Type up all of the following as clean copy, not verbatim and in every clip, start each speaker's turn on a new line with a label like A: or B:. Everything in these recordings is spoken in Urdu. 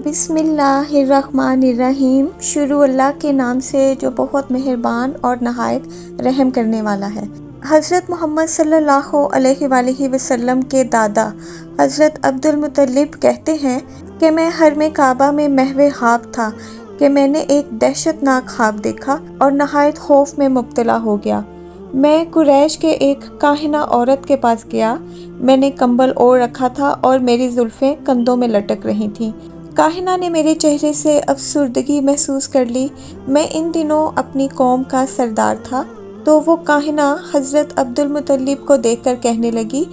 A: بسم اللہ الرحمن الرحیم۔ شروع اللہ کے نام سے جو بہت مہربان اور نہایت رحم کرنے والا ہے۔ حضرت محمد صلی اللہ علیہ وآلہ وسلم کے دادا حضرت عبدالمطلب کہتے ہیں کہ میں حرم کعبہ میں محو خواب تھا کہ میں نے ایک دہشت ناک خواب دیکھا اور نہایت خوف میں مبتلا ہو گیا۔ میں قریش کے ایک کاہنہ عورت کے پاس گیا۔ میں نے کمبل اوڑھ رکھا تھا اور میری زلفیں کندھوں میں لٹک رہی تھیں۔ کاہنہ نے میرے چہرے سے افسردگی محسوس کر لی۔ میں ان دنوں اپنی قوم کا سردار تھا، تو وہ کاہنہ حضرت عبدالمطلب کو دیکھ کر کہنے لگی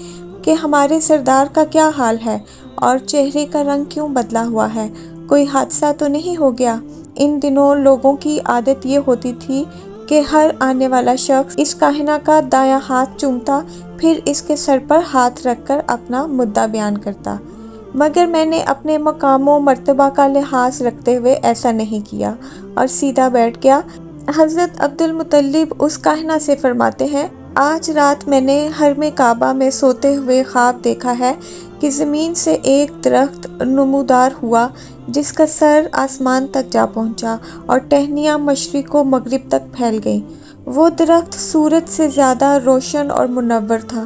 A: کہ ہمارے سردار کا کیا حال ہے اور چہرے کا رنگ کیوں بدلا ہوا ہے؟ کوئی حادثہ تو نہیں ہو گیا؟ ان دنوں لوگوں کی عادت یہ ہوتی تھی کہ ہر آنے والا شخص اس کاہنہ کا دایاں ہاتھ چومتا، پھر اس کے سر پر ہاتھ رکھ کر اپنا مدعا بیان کرتا، مگر میں نے اپنے مقام و مرتبہ کا لحاظ رکھتے ہوئے ایسا نہیں کیا اور سیدھا بیٹھ گیا۔ حضرت عبدالمطلب اس کاہنہ سے فرماتے ہیں، آج رات میں نے حرم کعبہ میں سوتے ہوئے خواب دیکھا ہے کہ زمین سے ایک درخت نمودار ہوا جس کا سر آسمان تک جا پہنچا اور ٹہنیاں مشرق و مغرب تک پھیل گئیں۔ وہ درخت سورج سے زیادہ روشن اور منور تھا۔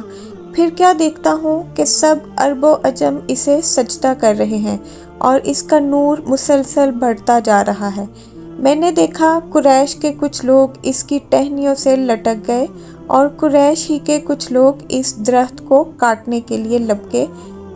A: پھر کیا دیکھتا ہوں کہ سب عرب و عجم اسے سجدہ کر رہے ہیں اور اس کا نور مسلسل بڑھتا جا رہا ہے۔ میں نے دیکھا قریش کے کچھ لوگ اس کی ٹہنیوں سے لٹک گئے اور قریش ہی کے کچھ لوگ اس درخت کو کاٹنے کے لیے لپکے،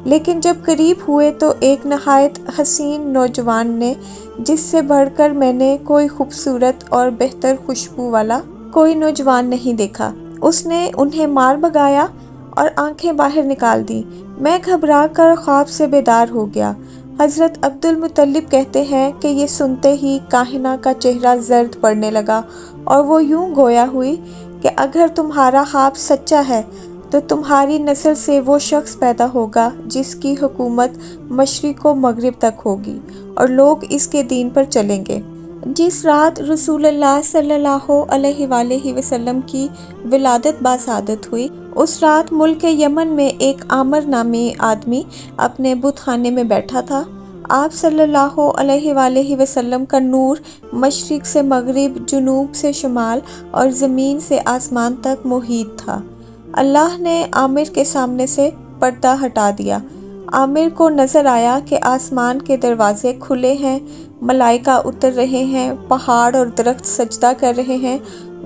A: لیکن جب قریب ہوئے تو ایک نہایت حسین نوجوان نے، جس سے بڑھ کر میں نے کوئی خوبصورت اور بہتر خوشبو والا کوئی نوجوان نہیں دیکھا، اس نے انہیں مار بھگایا اور آنکھیں باہر نکال دی۔ میں گھبرا کر خواب سے بیدار ہو گیا۔ حضرت عبدالمطلب کہتے ہیں کہ یہ سنتے ہی کاہنہ کا چہرہ زرد پڑنے لگا اور وہ یوں گویا ہوئی کہ اگر تمہارا خواب سچا ہے تو تمہاری نسل سے وہ شخص پیدا ہوگا جس کی حکومت مشرق و مغرب تک ہوگی اور لوگ اس کے دین پر چلیں گے۔ جس رات رسول اللہ صلی اللہ علیہ وآلہ وسلم کی ولادت باسعادت ہوئی، اس رات ملک یمن میں ایک عامر نامی آدمی اپنے بت خانے میں بیٹھا تھا۔ آپ صلی اللہ علیہ وآلہ وسلم کا نور مشرق سے مغرب، جنوب سے شمال اور زمین سے آسمان تک محیط تھا۔ اللہ نے عامر کے سامنے سے پردہ ہٹا دیا۔ عامر کو نظر آیا کہ آسمان کے دروازے کھلے ہیں، ملائکہ اتر رہے ہیں، پہاڑ اور درخت سجدہ کر رہے ہیں۔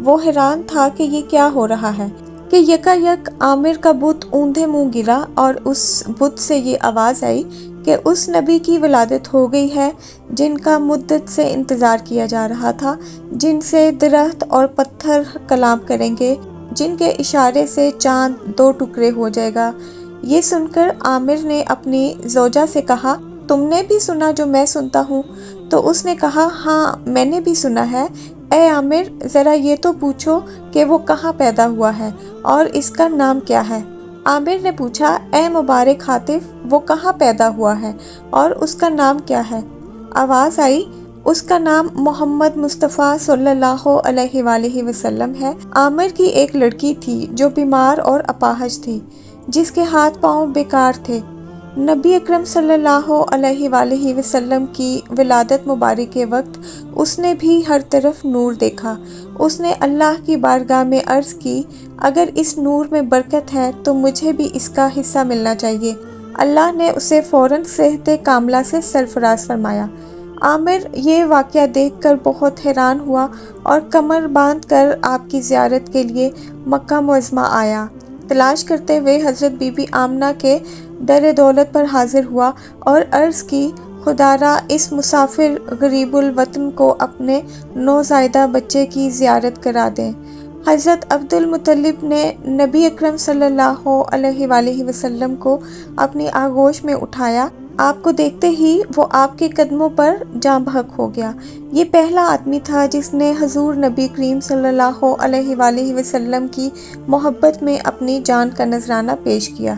A: وہ حیران تھا کہ یہ کیا ہو رہا ہے کہ یکایک عامر کا بت اوندھے منہ گرا اور اس بت سے یہ آواز آئی کہ اس نبی کی ولادت ہو گئی ہے جن کا مدت سے انتظار کیا جا رہا تھا، جن سے درخت اور پتھر کلام کریں گے، جن کے اشارے سے چاند دو ٹکڑے ہو جائے گا۔ یہ سن کر عامر نے اپنی زوجہ سے کہا، تم نے بھی سنا جو میں سنتا ہوں؟ تو اس نے کہا، ہاں میں نے بھی سنا ہے۔ اے عامر، ذرا یہ تو پوچھو کہ وہ کہاں پیدا ہوا ہے اور اس کا نام کیا ہے؟ عامر نے پوچھا، اے مبارک ہاتف، وہ کہاں پیدا ہوا ہے اور اس کا نام کیا ہے؟ آواز آئی، اس کا نام محمد مصطفیٰ صلی اللہ علیہ وآلہ وسلم ہے۔ عامر کی ایک لڑکی تھی جو بیمار اور اپاہج تھی، جس کے ہاتھ پاؤں بیکار تھے۔ نبی اکرم صلی اللہ علیہ وآلہ وسلم کی ولادت مبارک کے وقت اس نے بھی ہر طرف نور دیکھا۔ اس نے اللہ کی بارگاہ میں عرض کی، اگر اس نور میں برکت ہے تو مجھے بھی اس کا حصہ ملنا چاہیے۔ اللہ نے اسے فوراً صحت کاملہ سے سرفراز فرمایا۔ عامر یہ واقعہ دیکھ کر بہت حیران ہوا اور کمر باندھ کر آپ کی زیارت کے لیے مکہ معظمہ آیا۔ تلاش کرتے ہوئے حضرت بی بی آمنہ کے در دولت پر حاضر ہوا اور عرض کی، خدارا اس مسافر غریب الوطن کو اپنے نوزائیدہ بچے کی زیارت کرا دیں۔ حضرت عبدالمطلب نے نبی اکرم صلی اللہ علیہ وآلہ وسلم کو اپنی آغوش میں اٹھایا۔ آپ کو دیکھتے ہی وہ آپ کے قدموں پر جاں بحق ہو گیا۔ یہ پہلا آدمی تھا جس نے حضور نبی کریم صلی اللہ علیہ وآلہ وسلم کی محبت میں اپنی جان کا نذرانہ پیش کیا۔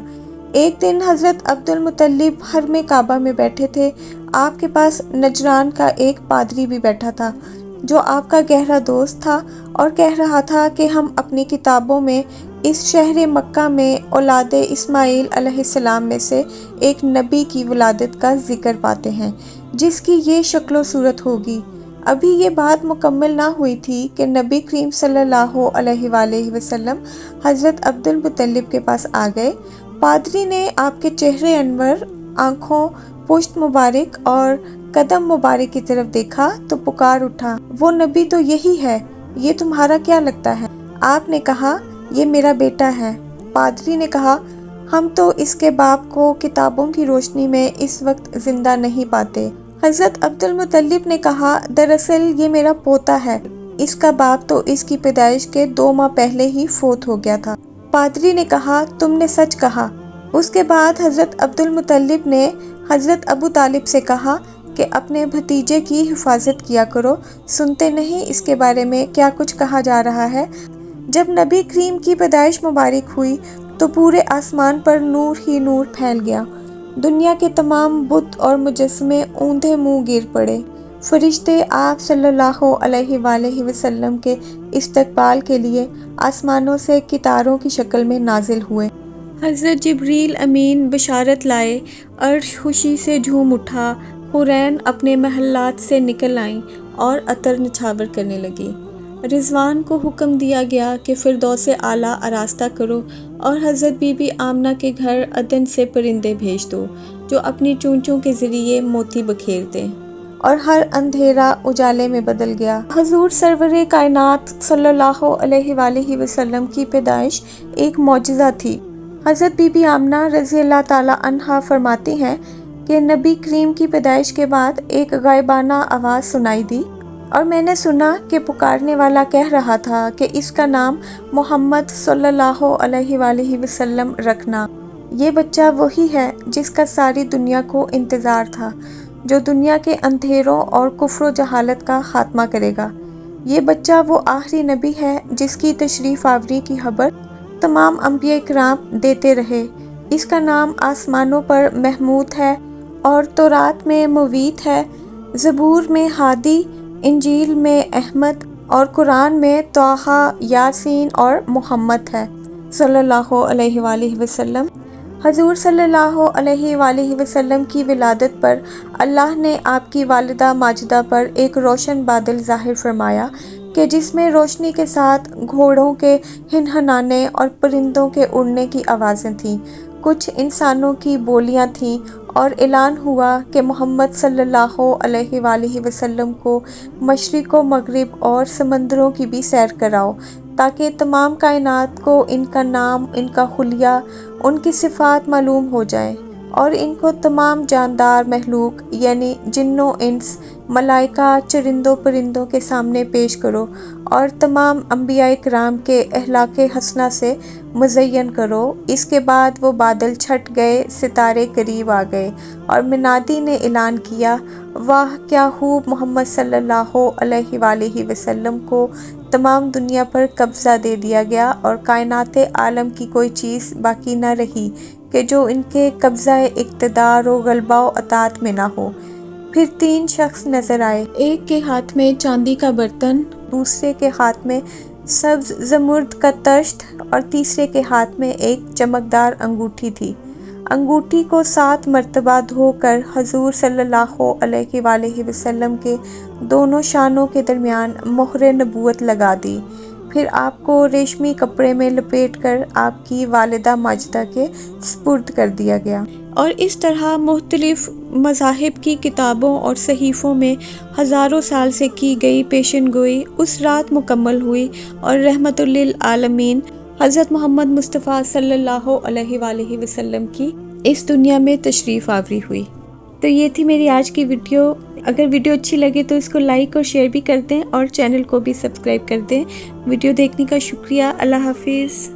A: ایک دن حضرت عبدالمطلب حرم کعبہ میں بیٹھے تھے۔ آپ کے پاس نجران کا ایک پادری بھی بیٹھا تھا جو آپ کا گہرا دوست تھا اور کہہ رہا تھا کہ ہم اپنی کتابوں میں اس شہر مکہ میں اولاد اسماعیل علیہ السلام میں سے ایک نبی کی ولادت کا ذکر پاتے ہیں جس کی یہ شکل و صورت ہوگی۔ ابھی یہ بات مکمل نہ ہوئی تھی کہ نبی کریم صلی اللہ علیہ وآلہ وسلم حضرت عبدالمطلب کے پاس آ گئے۔ پادری نے آپ کے چہرے انور، آنکھوں، پشت مبارک اور قدم مبارک کی طرف دیکھا تو پکار اٹھا، وہ نبی تو یہی ہے، یہ تمہارا کیا لگتا ہے؟ آپ نے کہا، یہ میرا بیٹا ہے۔ پادری نے کہا، ہم تو اس کے باپ کو کتابوں کی روشنی میں اس وقت زندہ نہیں پاتے۔ حضرت عبدالمطلب نے کہا، دراصل یہ میرا پوتا ہے، اس کا باپ تو اس کی پیدائش کے 2 ماہ پہلے ہی فوت ہو گیا تھا۔ پادری نے کہا، تم نے سچ کہا۔ اس کے بعد حضرت عبدالمطلب نے حضرت ابو طالب سے کہا کہ اپنے بھتیجے کی حفاظت کیا کرو، سنتے نہیں اس کے بارے میں کیا کچھ کہا جا رہا ہے۔ جب نبی کریم کی پیدائش مبارک ہوئی تو پورے آسمان پر نور ہی نور پھیل گیا۔ دنیا کے تمام بت اور مجسمے اوندھے منہ گر پڑے۔ فرشتے آپ صلی اللہ علیہ وآلہ وسلم کے استقبال کے لیے آسمانوں سے ستاروں کی شکل میں نازل ہوئے۔ حضرت جبریل امین بشارت لائے، عرش خوشی سے جھوم اٹھا، حورین اپنے محلات سے نکل آئیں اور عطر نچھاور کرنے لگی۔ رضوان کو حکم دیا گیا کہ فردوس اعلیٰ آراستہ کرو اور حضرت بی بی آمنہ کے گھر عدن سے پرندے بھیج دو جو اپنی چونچوں کے ذریعے موتی بکھیرتے، اور ہر اندھیرا اجالے میں بدل گیا۔ حضور سرور کائنات صلی اللہ علیہ وآلہ وسلم کی پیدائش ایک معجزہ تھی۔ حضرت بی بی آمنہ رضی اللہ تعالیٰ عنہا فرماتی ہیں کہ نبی کریم کی پیدائش کے بعد ایک غائبانہ آواز سنائی دی اور میں نے سنا کہ پکارنے والا کہہ رہا تھا کہ اس کا نام محمد صلی اللہ علیہ وآلہ وسلم رکھنا۔ یہ بچہ وہی ہے جس کا ساری دنیا کو انتظار تھا، جو دنیا کے اندھیروں اور کفر و جہالت کا خاتمہ کرے گا۔ یہ بچہ وہ آخری نبی ہے جس کی تشریف آوری کی خبر تمام انبیاء کرام دیتے رہے۔ اس کا نام آسمانوں پر محمود ہے اور تورات میں موید ہے، زبور میں ہادی، انجیل میں احمد اور قرآن میں طٰہٰ، یاسین اور محمد ہے، صلی اللہ علیہ وآلہ وسلم۔ حضور صلی اللہ علیہ وآلہ وسلم کی ولادت پر اللہ نے آپ کی والدہ ماجدہ پر ایک روشن بادل ظاہر فرمایا کہ جس میں روشنی کے ساتھ گھوڑوں کے ہنہنانے اور پرندوں کے اڑنے کی آوازیں تھیں، کچھ انسانوں کی بولیاں تھیں، اور اعلان ہوا کہ محمد صلی اللہ علیہ وآلہ وسلم کو مشرق و مغرب اور سمندروں کی بھی سیر کراؤ تاکہ تمام کائنات کو ان کا نام، ان کا حلیہ، ان کی صفات معلوم ہو جائیں، اور ان کو تمام جاندار مخلوق یعنی جن و انس، ملائکہ، چرندوں پرندوں کے سامنے پیش کرو، اور تمام انبیاء کرام کے اخلاق حسنہ سے مزین کرو۔ اس کے بعد وہ بادل چھٹ گئے، ستارے قریب آ گئے، اور منادی نے اعلان کیا، واہ کیا خوب! محمد صلی اللہ علیہ وآلہ وسلم کو تمام دنیا پر قبضہ دے دیا گیا اور کائنات عالم کی کوئی چیز باقی نہ رہی کہ جو ان کے قبضہ اقتدار و غلبہ و اطاعت میں نہ ہو۔ پھر 3 شخص نظر آئے، ایک کے ہاتھ میں چاندی کا برتن، دوسرے کے ہاتھ میں سبز زمرد کا تشت اور تیسرے کے ہاتھ میں ایک چمکدار انگوٹھی تھی۔ انگوٹھی کو 7 مرتبہ دھو کر حضور صلی اللہ علیہ وآلہ وسلم کے دونوں شانوں کے درمیان مہر نبوت لگا دی، پھر آپ کو ریشمی کپڑے میں لپیٹ کر آپ کی والدہ ماجدہ کے سپرد کر دیا گیا۔ اور اس طرح مختلف مذاہب کی کتابوں اور صحیفوں میں ہزاروں سال سے کی گئی پیشن گوئی اس رات مکمل ہوئی اور رحمت للعالمین حضرت محمد مصطفیٰ صلی اللہ علیہ وآلہ وسلم کی اس دنیا میں تشریف آوری ہوئی۔ تو یہ تھی میری آج کی ویڈیو۔ اگر ویڈیو اچھی لگے تو اس کو لائک اور شیئر بھی کر دیں اور چینل کو بھی سبسکرائب کر دیں۔ ویڈیو دیکھنے کا شکریہ۔ اللہ حافظ۔